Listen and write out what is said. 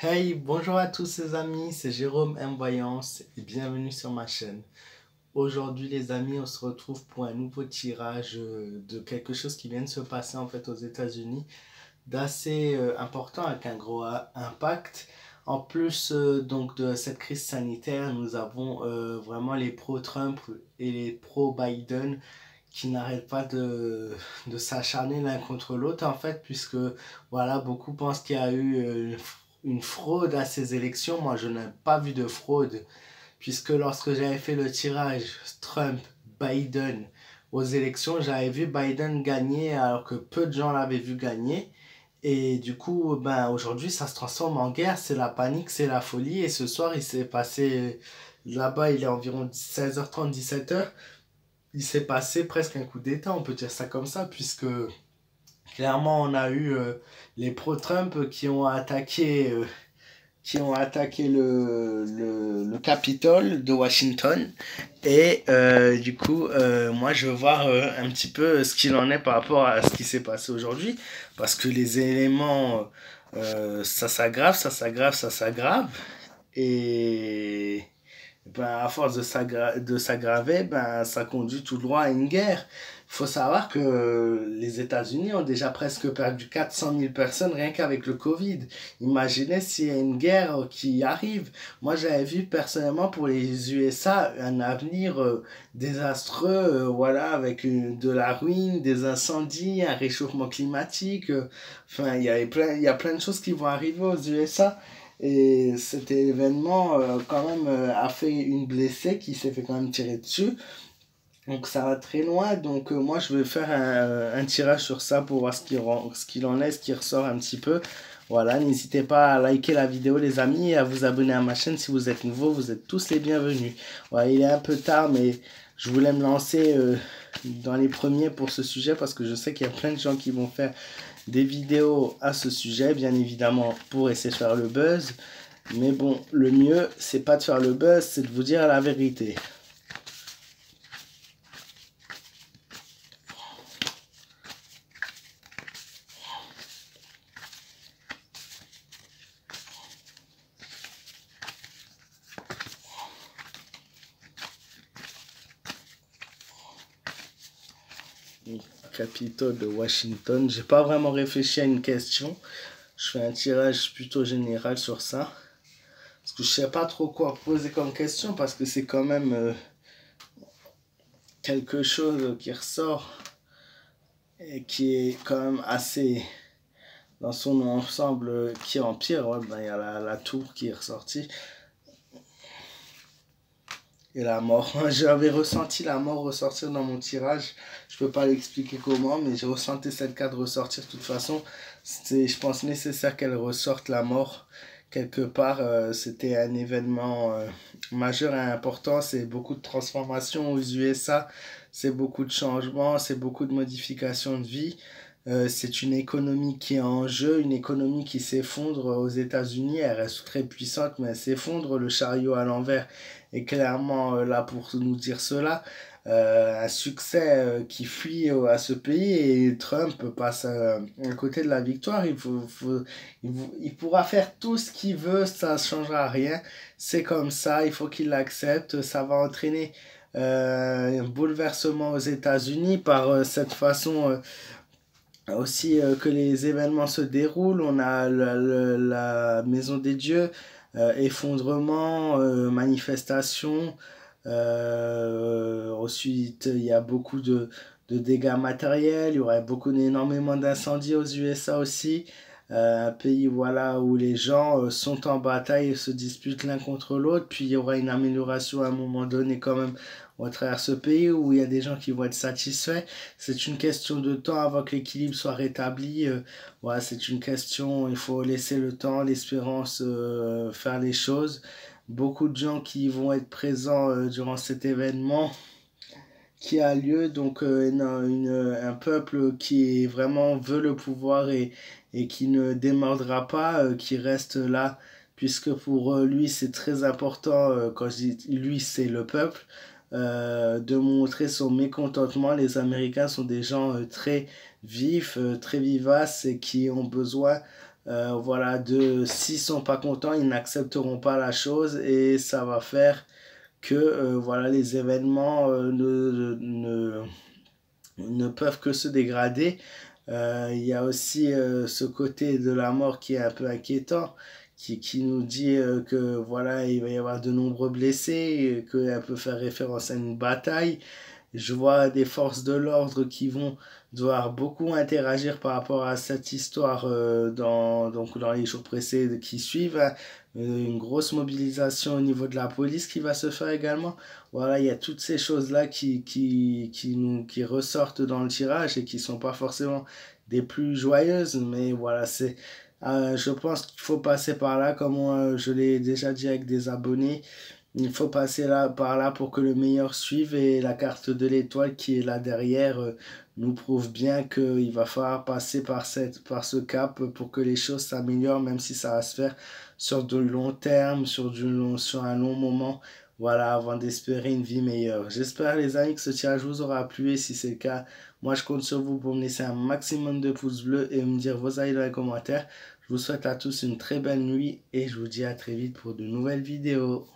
Hey, bonjour à tous les amis, c'est Jérôme M. Voyance et bienvenue sur ma chaîne. Aujourd'hui les amis, on se retrouve pour un nouveau tirage de quelque chose qui vient de se passer en fait aux États-Unis, d'assez important avec un gros impact. En plus donc de cette crise sanitaire, nous avons vraiment les pro-Trump et les pro-Biden qui n'arrêtent pas de s'acharner l'un contre l'autre en fait, puisque voilà, beaucoup pensent qu'il y a eu une fraude à ces élections. Moi, je n'ai pas vu de fraude, puisque lorsque j'avais fait le tirage Trump-Biden aux élections, j'avais vu Biden gagner alors que peu de gens l'avaient vu gagner. Et du coup, ben, aujourd'hui, ça se transforme en guerre, c'est la panique, c'est la folie. Et ce soir, il s'est passé, là-bas, il est environ 16h30, 17h, il s'est passé presque un coup d'État, on peut dire ça comme ça, puisque clairement on a eu les pro-Trump qui ont attaqué le Capitole de Washington. Et du coup, moi je veux voir un petit peu ce qu'il en est par rapport à ce qui s'est passé aujourd'hui, parce que les éléments, ça s'aggrave, ça s'aggrave, ça s'aggrave. Et ben, à force de s'aggraver, ben, ça conduit tout droit à une guerre. Il faut savoir que les États-Unis ont déjà presque perdu 400 000 personnes rien qu'avec le Covid. Imaginez s'il y a une guerre qui arrive. Moi, j'avais vu personnellement pour les USA un avenir désastreux, voilà, avec de la ruine, des incendies, un réchauffement climatique. Enfin, il y a plein de choses qui vont arriver aux USA. Et cet événement, quand même, a fait une blessée qui s'est fait quand même tirer dessus. Donc ça va très loin. Donc moi, je vais faire un tirage sur ça pour voir ce qu'il en est, ce qui ressort un petit peu. Voilà, n'hésitez pas à liker la vidéo les amis et à vous abonner à ma chaîne si vous êtes nouveau, vous êtes tous les bienvenus. Voilà, il est un peu tard mais je voulais me lancer dans les premiers pour ce sujet parce que je sais qu'il y a plein de gens qui vont faire des vidéos à ce sujet, bien évidemment pour essayer de faire le buzz. Mais bon, le mieux, c'est pas de faire le buzz, c'est de vous dire la vérité. Capitole de Washington. J'ai pas vraiment réfléchi à une question. Je fais un tirage plutôt général sur ça. Parce que je sais pas trop quoi poser comme question parce que c'est quand même quelque chose qui ressort et qui est quand même assez dans son ensemble qui empire. Ouais, ben, il y a la tour qui est ressortie. Et la mort. J'avais ressenti la mort ressortir dans mon tirage. Je peux pas l'expliquer comment, mais j'ai ressenti cette carte ressortir de toute façon. C'était, je pense, nécessaire qu'elle ressorte la mort quelque part. C'était un événement majeur et important. C'est beaucoup de transformations aux USA. C'est beaucoup de changements. C'est beaucoup de modifications de vie. C'est une économie qui est en jeu, une économie qui s'effondre aux États-Unis. Elle reste très puissante, mais elle s'effondre. Le chariot à l'envers est clairement là pour nous dire cela. Un succès qui fuit à ce pays et Trump passe à côté de la victoire. Il pourra faire tout ce qu'il veut, ça ne changera rien. C'est comme ça, il faut qu'il l'accepte. Ça va entraîner un bouleversement aux États-Unis par cette façon aussi que les événements se déroulent. On a la Maison des Dieux, effondrement, manifestation. Ensuite, il y a beaucoup de dégâts matériels. Il y aurait énormément d'incendies aux USA aussi. Un pays voilà, où les gens sont en bataille et se disputent l'un contre l'autre. Puis il y aura une amélioration à un moment donné quand même au travers ce pays où il y a des gens qui vont être satisfaits. C'est une question de temps avant que l'équilibre soit rétabli. Voilà, c'est une question, il faut laisser le temps, l'espérance faire les choses. Beaucoup de gens qui vont être présents durant cet événement qui a lieu, donc un peuple qui vraiment veut le pouvoir et qui ne démordra pas, qui reste là, puisque pour lui c'est très important, quand je dis lui c'est le peuple, de montrer son mécontentement. Les Américains sont des gens très vifs, très vivaces et qui ont besoin Voilà, s'ils sont pas contents, ils n'accepteront pas la chose et ça va faire que voilà, les événements ne peuvent que se dégrader. Il y a aussi ce côté de la mort qui est un peu inquiétant, qui nous dit que voilà, il va y avoir de nombreux blessés, qu'elle peut faire référence à une bataille. Je vois des forces de l'ordre qui vont devoir beaucoup interagir par rapport à cette histoire donc dans les jours précédents qui suivent, hein. Une grosse mobilisation au niveau de la police qui va se faire également. Voilà, il y a toutes ces choses-là qui ressortent dans le tirage et qui sont pas forcément des plus joyeuses, mais voilà, je pense qu'il faut passer par là, comme je l'ai déjà dit avec des abonnés. Il faut passer par là pour que le meilleur suive et la carte de l'étoile qui est là derrière nous prouve bien qu'il va falloir passer par ce cap pour que les choses s'améliorent, même si ça va se faire sur de long terme, sur un long moment, voilà, avant d'espérer une vie meilleure. J'espère les amis que ce tirage vous aura plu et si c'est le cas, moi je compte sur vous pour me laisser un maximum de pouces bleus et me dire vos avis dans les commentaires. Je vous souhaite à tous une très belle nuit et je vous dis à très vite pour de nouvelles vidéos.